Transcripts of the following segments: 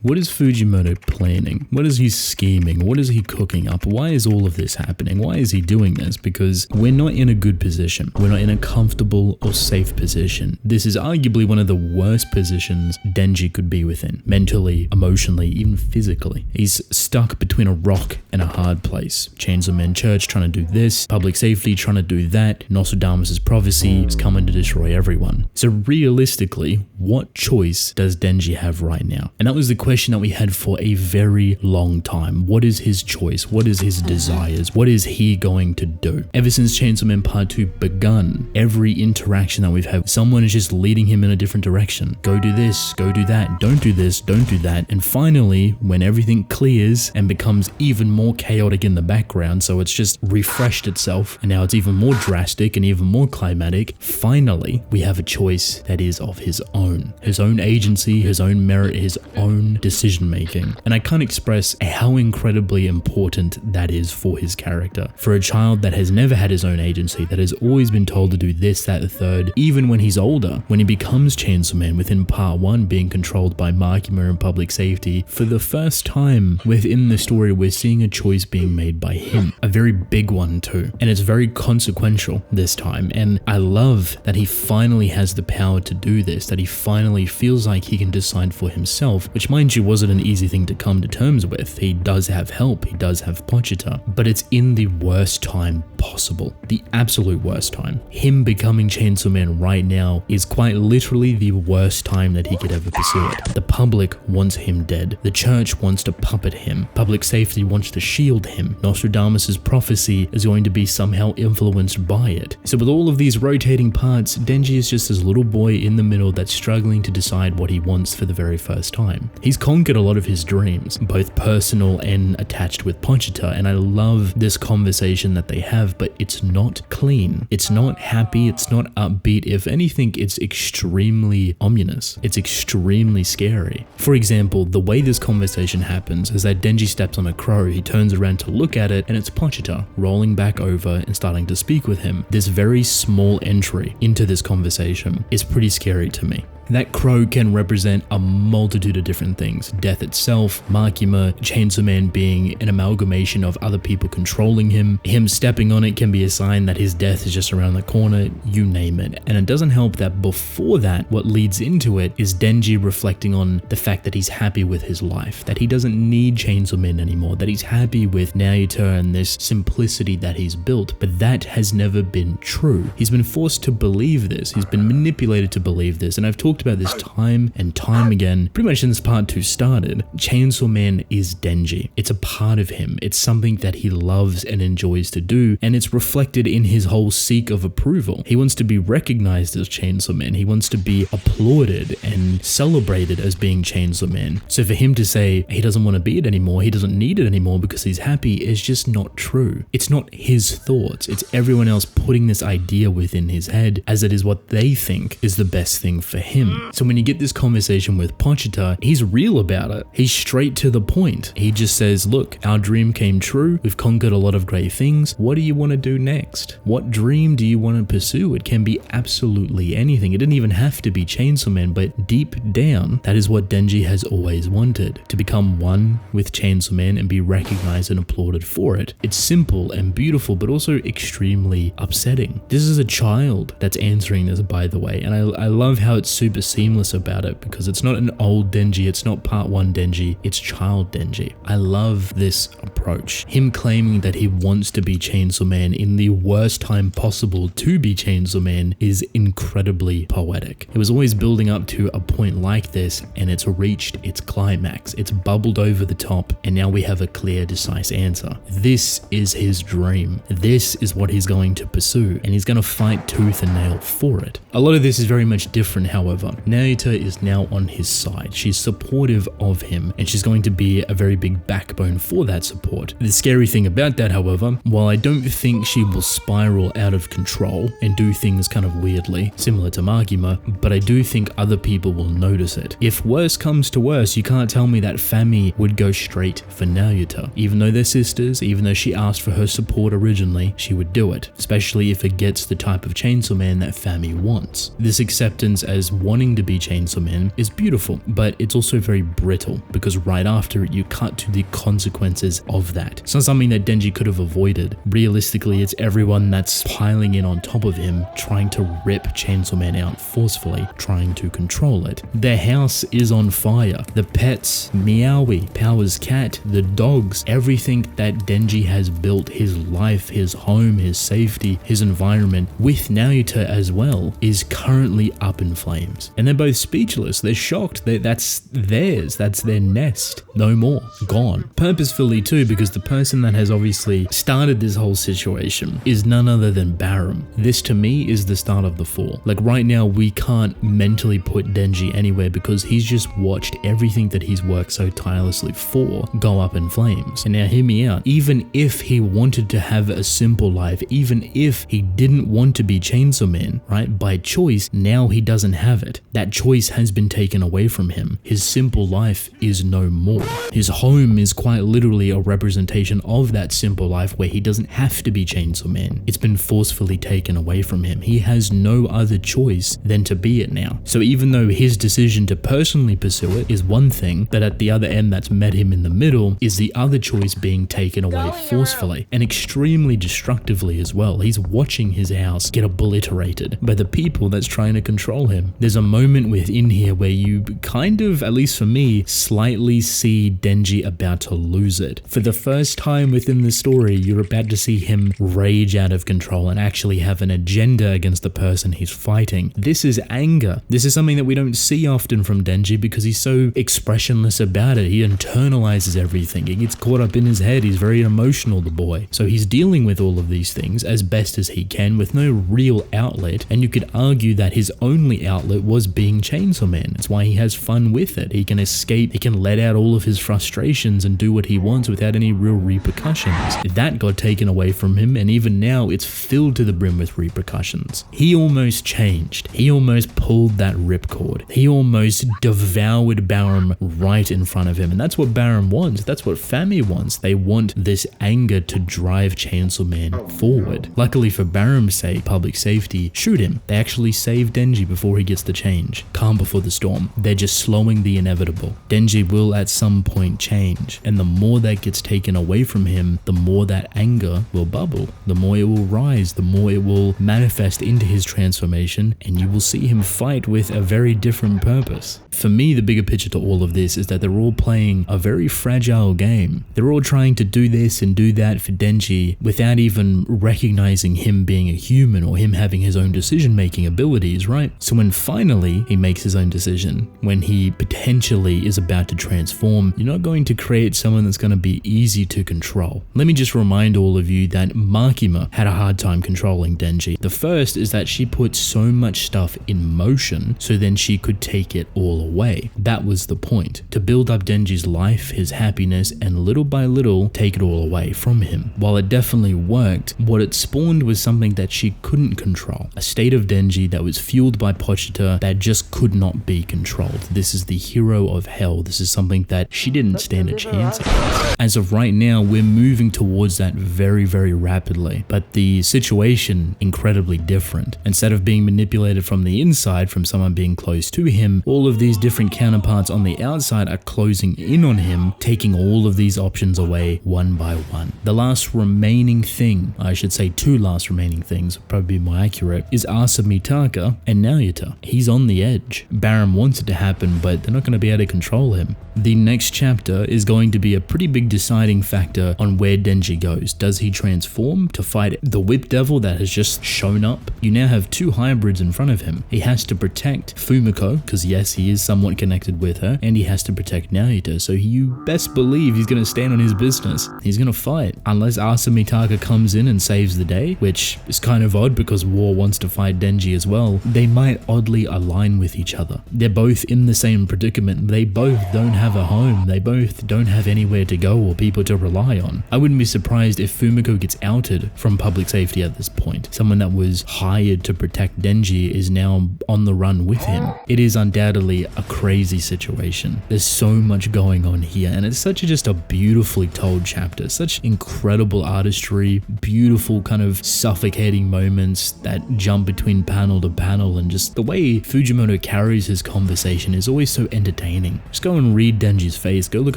What is Fujimoto planning? What is he scheming? What is he cooking up? Why is all of this happening? Why is he doing this? Because we're not in a good position. We're not in a comfortable or safe position. This is arguably one of the worst positions Denji could be within. Mentally, emotionally, even physically. He's stuck between a rock and a hard place. Chainsaw Man Church trying to do this. Public safety trying to do that. Nostradamus' prophecy is coming to destroy everyone. So realistically, what choice does Denji have right now? And that was the question that we had for a very long time. What is his choice? What is his desires? What is he going to do? Ever since Chainsaw Man Part 2 begun, every interaction that we've had, someone is just leading him in a different direction. Go do this, go do that, don't do this, don't do that. And finally, when everything clears and becomes even more chaotic in the background, so it's just refreshed itself, and now it's even more drastic and even more climatic, finally, we have a choice that is of his own agency, his own merit, his own decision making. And I can't express how incredibly important that is for his character. For a child that has never had his own agency, that has always been told to do this, that, the third, even when he's older, when he becomes Chainsaw Man within Part 1 being controlled by Makima and public safety, for the first time within the story we're seeing a choice being made by him. A very big one too. And it's very consequential this time. And I love that he finally has the power to do this, that he finally feels like he can decide for himself, which mind you wasn't an easy thing to come to terms with. He does have help, he does have Pochita, but it's in the worst time possible, the absolute worst time. Him becoming Chainsaw Man right now is quite literally the worst time that he could ever pursue it. The public wants him dead. The church wants to puppet him. Public safety wants to shield him. Nostradamus' prophecy is going to be somehow influenced by it. So with all of these rotating parts, Denji is just this little boy in the middle that's struggling to decide what he wants for the very first time. He's conquered a lot of his dreams, both personal and attached with Pochita, and I love this conversation that they have, but it's not clean. It's not happy, it's not upbeat. If anything, it's extremely ominous. It's extremely scary. For example, the way this conversation happens is that Denji steps on a crow, he turns around to look at it, and it's Pochita rolling back over and starting to speak with him. This very small entry into this conversation is pretty scary to me. That crow can represent a multitude of different things. Death itself, Makima, Chainsaw Man being an amalgamation of other people controlling him. Him stepping on it can be a sign that his death is just around the corner, you name it. And it doesn't help that before that, what leads into it is Denji reflecting on the fact that he's happy with his life, that he doesn't need Chainsaw Man anymore, that he's happy with Naruto and this simplicity that he's built. But that has never been true. He's been forced to believe this. He's been manipulated to believe this. And I've talked about this time and time again, pretty much since Part 2 started. Chainsaw Man is Denji. It's a part of him. It's something that he loves and enjoys to do, and it's reflected in his whole seek of approval. He wants to be recognized as Chainsaw Man. He wants to be applauded and celebrated as being Chainsaw Man. So for him to say he doesn't want to be it anymore, he doesn't need it anymore because he's happy, is just not true. It's not his thoughts. It's everyone else putting this idea within his head as it is what they think is the best thing for him. So when you get this conversation with Pochita, he's real about it. He's straight to the point. He just says, look, our dream came true. We've conquered a lot of great things. What do you want to do next? What dream do you want to pursue? It can be absolutely anything. It didn't even have to be Chainsaw Man, but deep down, that is what Denji has always wanted, to become one with Chainsaw Man and be recognized and applauded for it. It's simple and beautiful, but also extremely upsetting. This is a child that's answering this, by the way, and I love how it's super seamless about it, because it's not an old Denji, it's not Part 1 Denji, it's child Denji. I love this approach. Him claiming that he wants to be Chainsaw Man in the worst time possible to be Chainsaw Man is incredibly poetic. It was always building up to a point like this, and it's reached its climax. It's bubbled over the top, and now we have a clear, decisive answer. This is his dream. This is what he's going to pursue, and he's going to fight tooth and nail for it. A lot of this is very much different, however. Naruto is now on his side. She's supportive of him, and she's going to be a very big backbone for that support. The scary thing about that, however, while I don't think she will spiral out of control and do things kind of weirdly, similar to Makima, but I do think other people will notice it. If worse comes to worse, you can't tell me that Fami would go straight for Naruto. Even though they're sisters, even though she asked for her support originally, she would do it, especially if it gets the type of Chainsaw Man that Fami wants. This acceptance as wanting to be Chainsaw Man is beautiful, but it's also very brittle because right after it, you cut to the consequences of that. It's not something that Denji could have avoided. Realistically, it's everyone that's piling in on top of him, trying to rip Chainsaw Man out forcefully, trying to control it. Their house is on fire. The pets, Meowie, Power's cat, the dogs, everything that Denji has built, his life, his home, his safety, his environment, with Naruto as well, is currently up in flames. And they're both speechless. They're shocked. That's theirs. That's their nest. No more. Gone. Purposefully too, because the person that has obviously started this whole situation is none other than Barum. This to me is the start of the fall. Like right now, we can't mentally put Denji anywhere because he's just watched everything that he's worked so tirelessly for go up in flames. And now hear me out. Even if he wanted to have a simple life, even if he didn't want to be Chainsaw Man, right, by choice, now he doesn't have it. That choice has been taken away from him. His simple life is no more. His home is quite literally a representation of that simple life where he doesn't have to be Chainsaw Man. It's been forcefully taken away from him. He has no other choice than to be it now. So even though his decision to personally pursue it is one thing, that at the other end that's met him in the middle is the other choice being taken away forcefully and extremely destructively as well. He's watching his house get obliterated by the people that's trying to control him. There's a moment within here where you kind of, at least for me, slightly see Denji about to lose it. For the first time within the story, you're about to see him rage out of control and actually have an agenda against the person he's fighting. This is anger. This is something that we don't see often from Denji because he's so expressionless about it. He internalizes everything. He gets caught up in his head. He's very emotional, the boy. So he's dealing with all of these things as best as he can with no real outlet. And you could argue that his only outlet was being Chainsaw Man. It's why he has fun with it. He can escape. He can let out all of his frustrations and do what he wants without any real repercussions. That got taken away from him, and even now it's filled to the brim with repercussions. He almost changed. He almost pulled that ripcord. He almost devoured Barum right in front of him, and that's what Barum wants. That's what Fami wants. They want this anger to drive Chainsaw Man forward. Luckily for Barum's sake, public safety, shoot him. They actually save Denji before he gets the change. Calm before the storm. They're just slowing the inevitable. Denji will at some point change, and the more that gets taken away from him, the more that anger will bubble. The more it will rise, the more it will manifest into his transformation, and you will see him fight with a very different purpose. For me, the bigger picture to all of this is that they're all playing a very fragile game. They're all trying to do this and do that for Denji without even recognizing him being a human or him having his own decision-making abilities, right? So when finally he makes his own decision, when he potentially is about to transform, you're not going to create someone that's going to be easy to control. Let me just remind all of you that Makima had a hard time controlling Denji. The first is that she put so much stuff in motion so then she could take it all away. That was the point, to build up Denji's life, his happiness, and little by little take it all away from him. While it definitely worked, what it spawned was something that she couldn't control. A state of Denji that was fueled by Pochita that just could not be controlled. This is the hero of hell. This is something that she didn't stand a chance against. As of right now, we're moving towards that very, very rapidly, but the situation incredibly different. Instead of being manipulated from the inside from someone being close to him, all of these different counterparts on the outside are closing in on him, taking all of these options away one by one. The last remaining thing, I should say two last remaining things, probably be more accurate, is Asa Mitaka and Naruto. He's on the edge. Barum wants it to happen, but they're not going to be able to control him. The next chapter is going to be a pretty big deciding factor on where Denji goes. Does he transform to fight the Whip Devil that has just shown up? You now have two hybrids in front of him. He has to protect Fumiko, because yes, he is somewhat connected with her, and he has to protect Naruto, so you best believe he's going to stand on his business. He's going to fight. Unless Asa Mitaka comes in and saves the day, which is kind of odd because War wants to fight Denji as well, they might oddly align with each other. They're both in the same predicament. They both don't have a home. They both don't have anywhere to go or people to rely on. I wouldn't be surprised if Fumiko gets outed from public safety at this point. Someone that was hired to protect Denji is now on the run with him. It is undoubtedly a crazy situation. There's so much going on here, and it's just a beautifully told chapter. Such incredible artistry, beautiful kind of suffocating moments that jump between panel to panel, and just the way Fujimoto carries his conversation is always so entertaining. Just go and read Denji's face, go look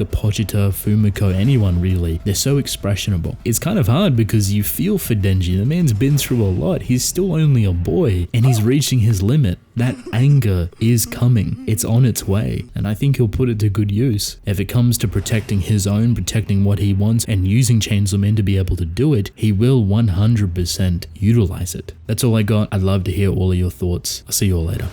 at Pochita, Fumiko, anyone really. They're so expressionable. It's kind of hard because you feel for Denji. The man's been through a lot. He's still only a boy and he's reaching his limit. That anger is coming. It's on its way, and I think he'll put it to good use. If it comes to protecting his own, protecting what he wants, and using Chainsaw Man to be able to do it, he will 100% utilize it. That's all I got. I'd love to hear all of your thoughts. I'll see you all later.